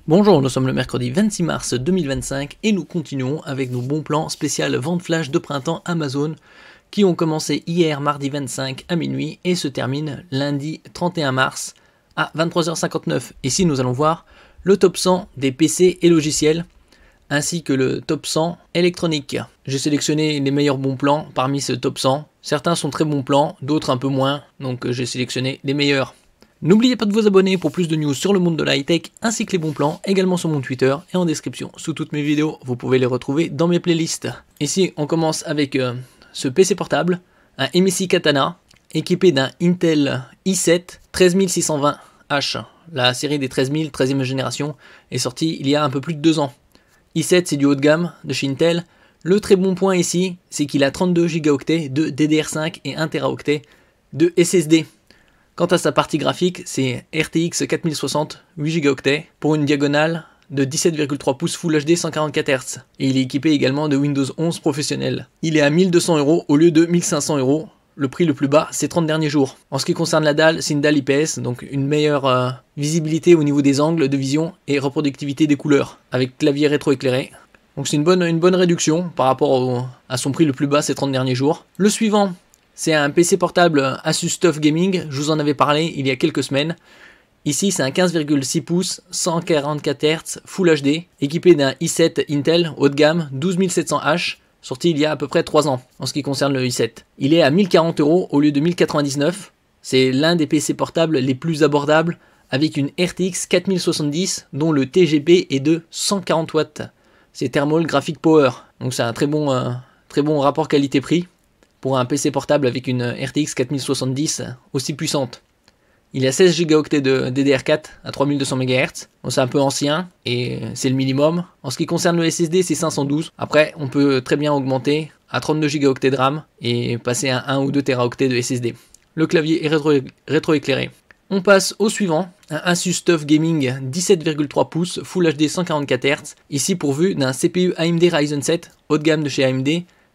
Bonjour, nous sommes le mercredi 26 mars 2025 et nous continuons avec nos bons plans spécial vente flash de printemps Amazon qui ont commencé hier mardi 25 à minuit et se terminent lundi 31 mars à 23h59. Ici nous allons voir le top 100 des PC et logiciels ainsi que le top 100 électronique. J'ai sélectionné les meilleurs bons plans parmi ce top 100. Certains sont très bons plans, d'autres un peu moins, donc j'ai sélectionné les meilleurs. N'oubliez pas de vous abonner pour plus de news sur le monde de la high-tech ainsi que les bons plans, également sur mon Twitter et en description sous toutes mes vidéos. Vous pouvez les retrouver dans mes playlists. Ici, on commence avec ce PC portable, un MSI Katana, équipé d'un Intel i7 13620H. La série des 13000, 13e génération, est sortie il y a un peu plus de 2 ans. i7, c'est du haut de gamme de chez Intel. Le très bon point ici, c'est qu'il a 32 Go de DDR5 et 1 Teraoctet de SSD. Quant à sa partie graphique, c'est RTX 4060 8 Go pour une diagonale de 17,3 pouces Full HD 144 Hz. Et il est équipé également de Windows 11 professionnel. Il est à 1200 € au lieu de 1500 €. Le prix le plus bas ces 30 derniers jours. En ce qui concerne la dalle, c'est une dalle IPS, donc une meilleure visibilité au niveau des angles de vision et reproductivité des couleurs, avec clavier rétroéclairé. Donc c'est une bonne réduction par rapport à son prix le plus bas ces 30 derniers jours. Le suivant, c'est un PC portable Asus TUF Gaming, je vous en avais parlé il y a quelques semaines. Ici c'est un 15,6 pouces 144 Hz Full HD, équipé d'un i7 Intel haut de gamme 12700H, sorti il y a à peu près 3 ans en ce qui concerne le i7. Il est à 1040 € au lieu de 1099, c'est l'un des PC portables les plus abordables avec une RTX 4070 dont le TGP est de 140 watts. C'est Thermal Graphic Power, donc c'est un très bon rapport qualité-prix pour un PC portable avec une RTX 4070 aussi puissante. Il a 16 Go de DDR4 à 3200 MHz, donc c'est un peu ancien et c'est le minimum. En ce qui concerne le SSD, c'est 512. Après, on peut très bien augmenter à 32 Go de RAM et passer à 1 ou 2 Teraoctets de SSD. Le clavier est rétroéclairé. On passe au suivant, un Asus TUF Gaming 17,3 pouces Full HD 144 Hz, ici pourvu d'un CPU AMD Ryzen 7 haut de gamme de chez AMD,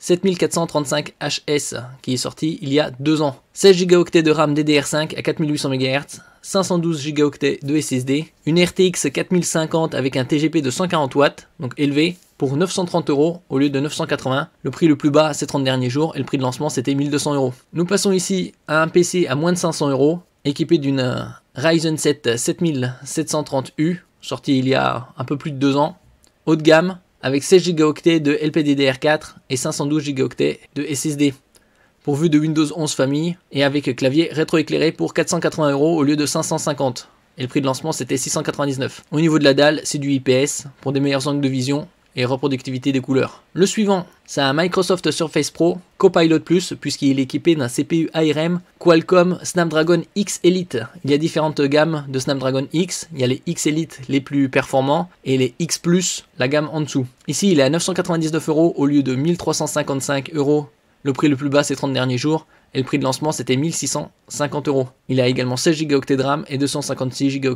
7435HS qui est sorti il y a 2 ans. 16 Go de RAM DDR5 à 4800 MHz, 512 Go de SSD, une RTX 4050 avec un TGP de 140 watts, donc élevé, pour 930 € au lieu de 980. Le prix le plus bas ces 30 derniers jours et le prix de lancement c'était 1200 €. Nous passons ici à un PC à moins de 500 €, équipé d'une Ryzen 7 7730U, sorti il y a un peu plus de 2 ans, haut de gamme, avec 16 Go de LPDDR4 et 512 Go de SSD, pourvu de Windows 11 famille et avec clavier rétroéclairé pour 480 € au lieu de 550. Et le prix de lancement c'était 699. Au niveau de la dalle, c'est du IPS pour des meilleurs angles de vision et reproductivité des couleurs. Le suivant, c'est un Microsoft Surface Pro Copilot Plus puisqu'il est équipé d'un CPU ARM Qualcomm Snapdragon X Elite. Il y a différentes gammes de Snapdragon X, il y a les X Elite les plus performants et les X Plus, la gamme en dessous. Ici il est à 999 € au lieu de 1355 €, le prix le plus bas ces 30 derniers jours, et le prix de lancement c'était 1650 €. Il a également 16 Go de RAM et 256 Go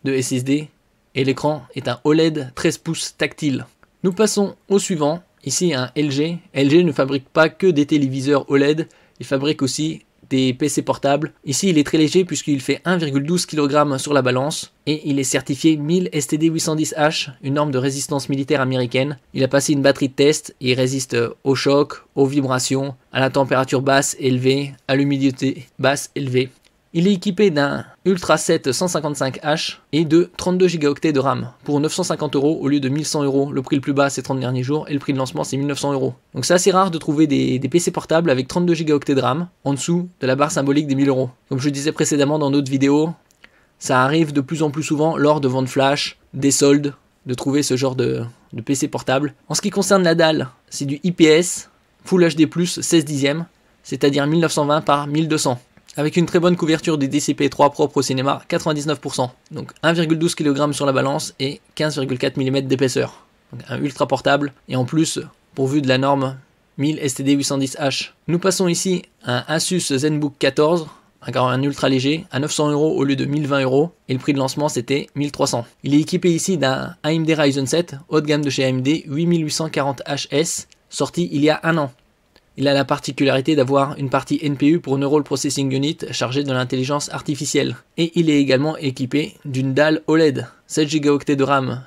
de SSD. Et l'écran est un OLED 13 pouces tactile. Nous passons au suivant, ici un LG. LG ne fabrique pas que des téléviseurs OLED, il fabrique aussi des PC portables. Ici il est très léger puisqu'il fait 1,12 kg sur la balance et il est certifié 1000 STD810H, une norme de résistance militaire américaine. Il a passé une batterie de test et il résiste au choc, aux vibrations, à la température basse élevée, à l'humidité basse élevée. Il est équipé d'un Ultra 7 155H et de 32 Go de RAM pour 950 € au lieu de 1100 €. Le prix le plus bas ces 30 derniers jours et le prix de lancement c'est 1900 €. Donc c'est assez rare de trouver des PC portables avec 32 Go de RAM en dessous de la barre symbolique des 1000 €. Comme je disais précédemment dans d'autres vidéos, ça arrive de plus en plus souvent lors de ventes flash, des soldes, de trouver ce genre de PC portable. En ce qui concerne la dalle, c'est du IPS Full HD+, 16 dixièmes, c'est-à-dire 1920 par 1200. Avec une très bonne couverture des DCP-3 propre au cinéma, 99%. Donc 1,12 kg sur la balance et 15,4 mm d'épaisseur. Donc un ultra portable et en plus pourvu de la norme 1000 STD810H. Nous passons ici à un Asus ZenBook 14, un ultra léger, à 900 € au lieu de 1020 € et le prix de lancement c'était 1300. Il est équipé ici d'un AMD Ryzen 7 haut de gamme de chez AMD 8840HS, sorti il y a 1 an. Il a la particularité d'avoir une partie NPU pour Neural Processing Unit chargée de l'intelligence artificielle. Et il est également équipé d'une dalle OLED, 7 Go de RAM,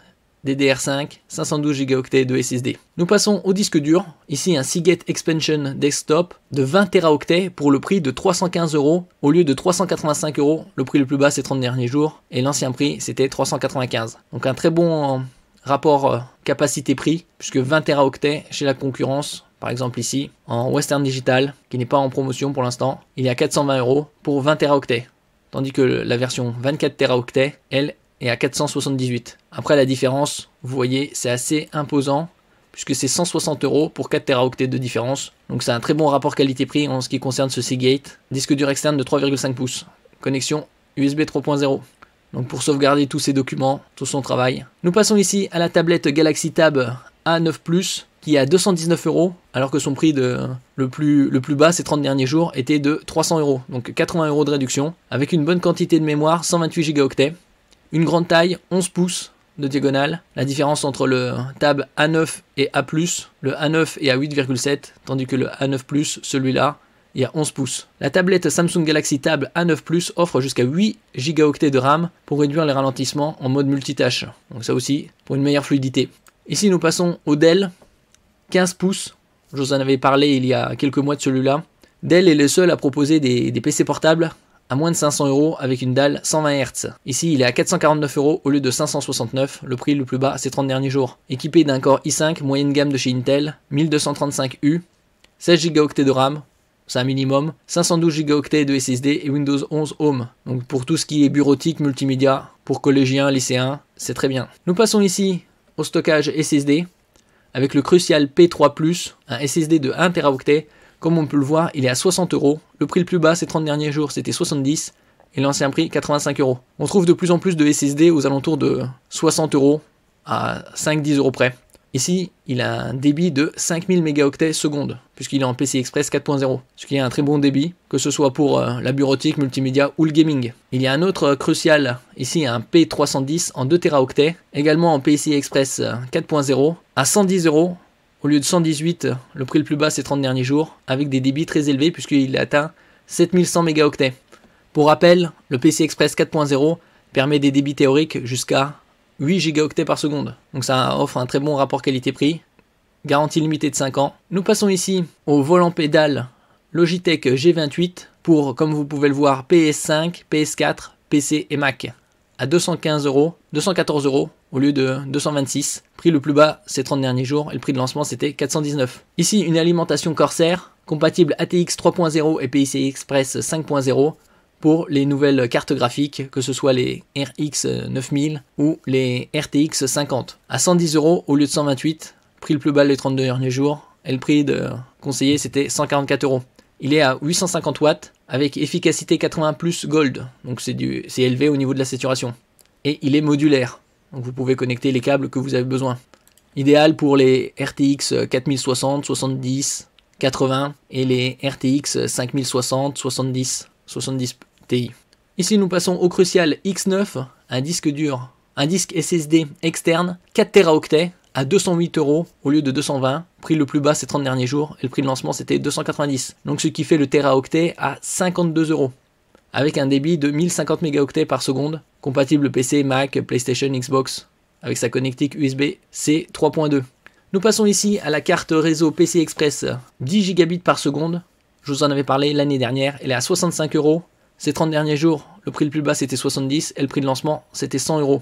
DDR5, 512 Go de SSD. Nous passons au disque dur. Ici un Seagate Expansion Desktop de 20 Teraoctets pour le prix de 315 € au lieu de 385 €. Le prix le plus bas ces 30 derniers jours et l'ancien prix c'était 395. Donc un très bon rapport capacité-prix puisque 20 Teraoctets chez la concurrence, par exemple ici en Western Digital qui n'est pas en promotion pour l'instant, il y a 420 € pour 20 Teraoctets. Tandis que la version 24 Teraoctets, elle, est à 478. Après la différence, vous voyez, c'est assez imposant puisque c'est 160 € pour 4 Teraoctets de différence. Donc c'est un très bon rapport qualité-prix en ce qui concerne ce Seagate. Disque dur externe de 3,5 pouces. Connexion USB 3.0. Donc pour sauvegarder tous ces documents, tout son travail. Nous passons ici à la tablette Galaxy Tab A9 Plus qui est à 219 € alors que son prix le plus bas ces 30 derniers jours était de 300 €. Donc 80 € de réduction avec une bonne quantité de mémoire, 128 Go. Une grande taille, 11 pouces de diagonale. La différence entre le Tab A9 et A+, le A9 est à 8,7, tandis que le A9+, celui-là, est à 11 pouces. La tablette Samsung Galaxy Tab A9 offre jusqu'à 8 Go de RAM pour réduire les ralentissements en mode multitâche. Donc ça aussi, pour une meilleure fluidité. Ici, nous passons au Dell 15 pouces. Je vous en avais parlé il y a quelques mois de celui-là. Dell est le seul à proposer des PC portables à moins de 500 € avec une dalle 120 Hz. Ici, il est à 449 € au lieu de 569, le prix le plus bas ces 30 derniers jours. Équipé d'un Core i5 moyenne gamme de chez Intel, 1235U, 16 Go de RAM, c'est un minimum, 512 Go de SSD et Windows 11 Home. Donc pour tout ce qui est bureautique, multimédia, pour collégiens, lycéens, c'est très bien. Nous passons ici au stockage SSD avec le Crucial P3+, un SSD de 1 Teraoctet. Comme on peut le voir, il est à 60 €. Le prix le plus bas ces 30 derniers jours, c'était 70 et l'ancien prix 85 €. On trouve de plus en plus de SSD aux alentours de 60 € à 5-10 € près. Ici, il a un débit de 5000 mégaoctets seconde, puisqu'il est en PCI Express 4.0, ce qui est un très bon débit, que ce soit pour la bureautique, multimédia ou le gaming. Il y a un autre Crucial, ici un P310 en 2 Teraoctets, également en PCI Express 4.0, à 110 € au lieu de 118, le prix le plus bas ces 30 derniers jours, avec des débits très élevés puisqu'il atteint 7100 mégaoctets. Pour rappel, le PCI Express 4.0 permet des débits théoriques jusqu'à 8 gigaoctets par seconde. Donc ça offre un très bon rapport qualité-prix, garantie limitée de 5 ans. Nous passons ici au volant pédale Logitech G28 pour, comme vous pouvez le voir, PS5, PS4, PC et Mac à 214 € au lieu de 226. Prix le plus bas ces 30 derniers jours et le prix de lancement c'était 419. Ici une alimentation Corsair compatible ATX 3.0 et PCI Express 5.0 pour les nouvelles cartes graphiques, que ce soit les RX 9000 ou les RTX 50 à 110 € au lieu de 128. Prix le plus bas les 32 derniers jours et le prix conseillé c'était 144 €. Il est à 850 watts avec efficacité 80+ Gold, donc c'est élevé au niveau de la saturation. Et il est modulaire, donc vous pouvez connecter les câbles que vous avez besoin. Idéal pour les RTX 4060, 70, 80 et les RTX 5060, 70 Ti. Ici nous passons au Crucial X9, un disque SSD externe 4 Teraoctets à 208 € au lieu de 220. Prix le plus bas ces 30 derniers jours et le prix de lancement c'était 290. Donc ce qui fait le Teraoctet à 52 € avec un débit de 1050 mégaoctets par seconde, compatible PC, Mac, PlayStation, Xbox avec sa connectique USB-C 3.2. Nous passons ici à la carte réseau PC Express 10 gigabits par seconde. Je vous en avais parlé l'année dernière, elle est à 65 €. Ces 30 derniers jours, le prix le plus bas c'était 70 et le prix de lancement c'était 100 €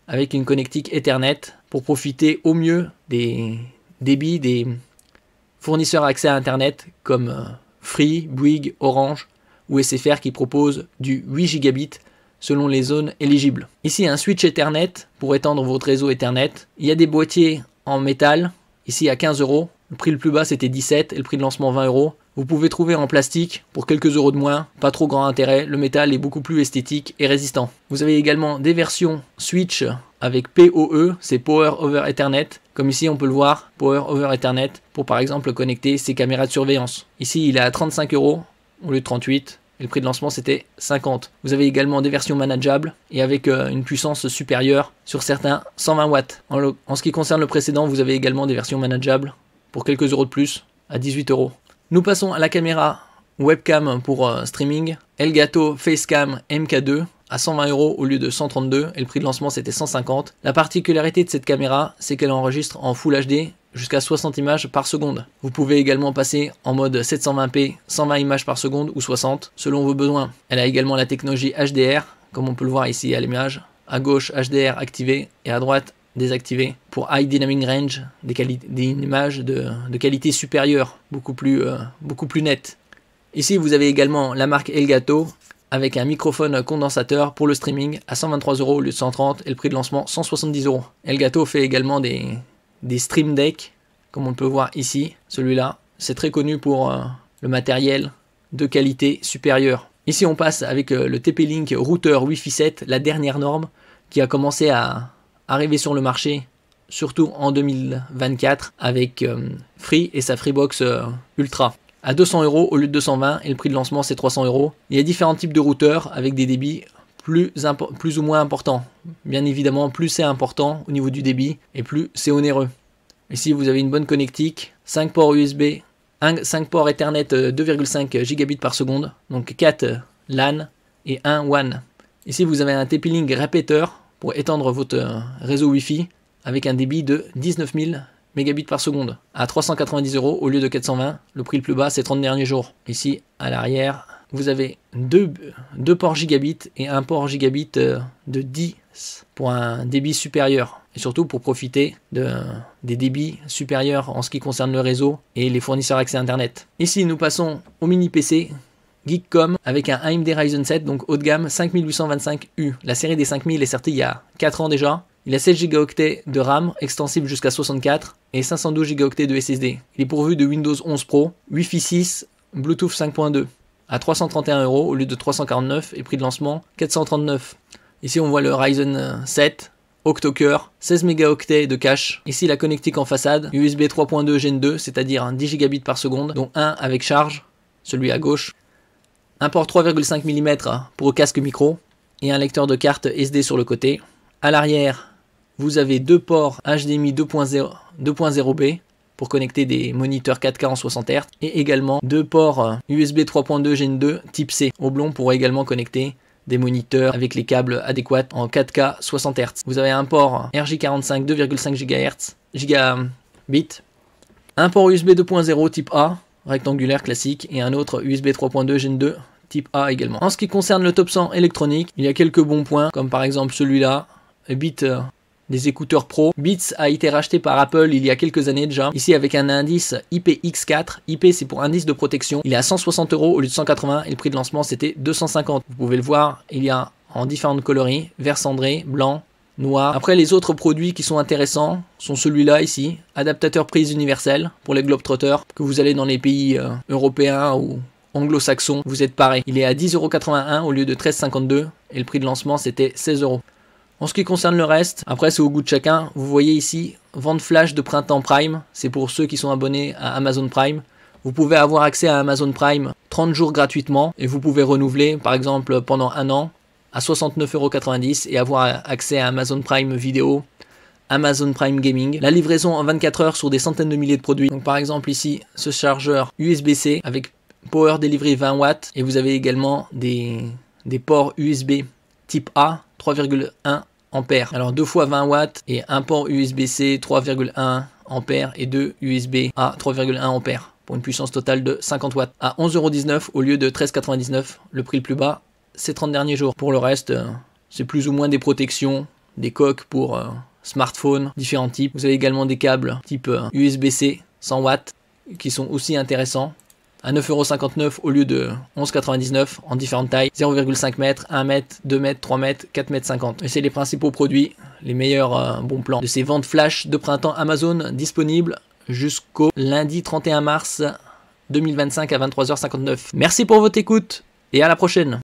avec une connectique Ethernet pour profiter au mieux des débits des fournisseurs accès à Internet comme Free, Bouygues, Orange ou SFR qui proposent du 8 gigabits selon les zones éligibles. Ici un switch Ethernet pour étendre votre réseau Ethernet. Il y a des boîtiers en métal, ici à 15 €. Le prix le plus bas c'était 17 et le prix de lancement 20 €. Vous pouvez trouver en plastique pour quelques euros de moins, pas trop grand intérêt, le métal est beaucoup plus esthétique et résistant. Vous avez également des versions Switch avec PoE, c'est Power over Ethernet, comme ici on peut le voir, Power over Ethernet, pour par exemple connecter ses caméras de surveillance. Ici il est à 35 € au lieu de 38, et le prix de lancement c'était 50. Vous avez également des versions manageables et avec une puissance supérieure sur certains 120 watts. En ce qui concerne le précédent, vous avez également des versions manageables pour quelques euros de plus à 18 €. Nous passons à la caméra webcam pour streaming. Elgato Facecam MK2 à 120 € au lieu de 132 et le prix de lancement c'était 150. La particularité de cette caméra, c'est qu'elle enregistre en Full HD jusqu'à 60 images par seconde. Vous pouvez également passer en mode 720p, 120 images par seconde ou 60 selon vos besoins. Elle a également la technologie HDR, comme on peut le voir ici à l'image. À gauche HDR activé et à droite désactivé pour High Dynamic Range, des images de qualité supérieure, beaucoup plus nettes. Ici vous avez également la marque Elgato avec un microphone condensateur pour le streaming à 123 € au lieu de 130 et le prix de lancement 170 €. Elgato fait également des Stream Deck, comme on peut voir ici, celui-là. C'est très connu pour le matériel de qualité supérieure. Ici on passe avec le TP-Link routeur Wi-Fi 7, la dernière norme qui a commencé à arriver sur le marché, surtout en 2024 avec Free et sa Freebox Ultra. À 200 € au lieu de 220 et le prix de lancement c'est 300 €. Il y a différents types de routeurs avec des débits plus ou moins importants. Bien évidemment, plus c'est important au niveau du débit et plus c'est onéreux. Ici vous avez une bonne connectique, 5 ports USB, 5 ports Ethernet 2,5 gigabits par seconde, donc 4 LAN et 1 WAN. Ici vous avez un TP-Link répéteur pour étendre votre réseau Wi-Fi avec un débit de 19 000 mégabits par seconde à 390 € au lieu de 420. Le prix le plus bas c'est 30 derniers jours. Ici à l'arrière vous avez deux ports gigabits et un port gigabit de 10 pour un débit supérieur et surtout pour profiter des débits supérieurs en ce qui concerne le réseau et les fournisseurs accès internet. Ici nous passons au mini PC Geekcom avec un AMD Ryzen 7 donc haut de gamme 5825U. La série des 5000 est sortie il y a 4 ans déjà. Il a 16 Go de RAM, extensible jusqu'à 64 et 512 Go de SSD. Il est pourvu de Windows 11 Pro, Wi-Fi 6, Bluetooth 5.2 à 331 € au lieu de 349 et prix de lancement 439. Ici on voit le Ryzen 7 octo-cœur, 16 mégaoctets de cache. Ici la connectique en façade, USB 3.2 Gen 2, c'est-à-dire 10 gigabits par seconde, dont un avec charge, celui à gauche. Un port 3,5 mm pour le casque micro et un lecteur de carte SD sur le côté. À l'arrière, vous avez deux ports HDMI 2.0B pour connecter des moniteurs 4K en 60 Hz et également deux ports USB 3.2 Gen 2 type C oblong pour également connecter des moniteurs avec les câbles adéquats en 4K 60 Hz. Vous avez un port RJ45 2,5 gigabits, un port USB 2.0 type A rectangulaire classique et un autre USB 3.2 Gen 2 type A également. En ce qui concerne le top 100 électronique, il y a quelques bons points comme par exemple celui-là, Beats des écouteurs pro. Beats a été racheté par Apple il y a quelques années déjà. Ici avec un indice IPX4. IP c'est pour indice de protection. Il est à 160 € au lieu de 180 et le prix de lancement c'était 250. Vous pouvez le voir, il y a en différentes coloris, vert cendré, blanc, noir. Après les autres produits qui sont intéressants sont celui-là ici, adaptateur prise universel pour les Globetrotters. Que vous allez dans les pays européens ou anglo-saxons, vous êtes pareil. Il est à 10,81 € au lieu de 13,52 et le prix de lancement c'était 16 €. En ce qui concerne le reste, après c'est au goût de chacun. Vous voyez ici, vente flash de printemps Prime. C'est pour ceux qui sont abonnés à Amazon Prime. Vous pouvez avoir accès à Amazon Prime 30 jours gratuitement. Et vous pouvez renouveler, par exemple, pendant un an à 69,90 € et avoir accès à Amazon Prime Vidéo, Amazon Prime Gaming. La livraison en 24 heures sur des centaines de milliers de produits. Donc par exemple ici, ce chargeur USB-C avec Power Delivery 20 watts. Et vous avez également des ports USB type A 3,1 ampères. Alors 2 fois 20 watts et un port USB-C 3,1 ampères et 2 USB-A 3,1 ampères pour une puissance totale de 50 watts à 11,19 € au lieu de 13,99 €. Le prix le plus bas, c'est 30 derniers jours. Pour le reste, c'est plus ou moins des protections, des coques pour smartphones, différents types. Vous avez également des câbles type USB-C 100 watts qui sont aussi intéressants. À 9,59 € au lieu de 11,99 € en différentes tailles, 0,5 m, 1 m, 2 m, 3 m, 4 m 50. Et c'est les principaux produits, les meilleurs bons plans de ces ventes flash de printemps Amazon disponibles jusqu'au lundi 31 mars 2025 à 23h59. Merci pour votre écoute et à la prochaine.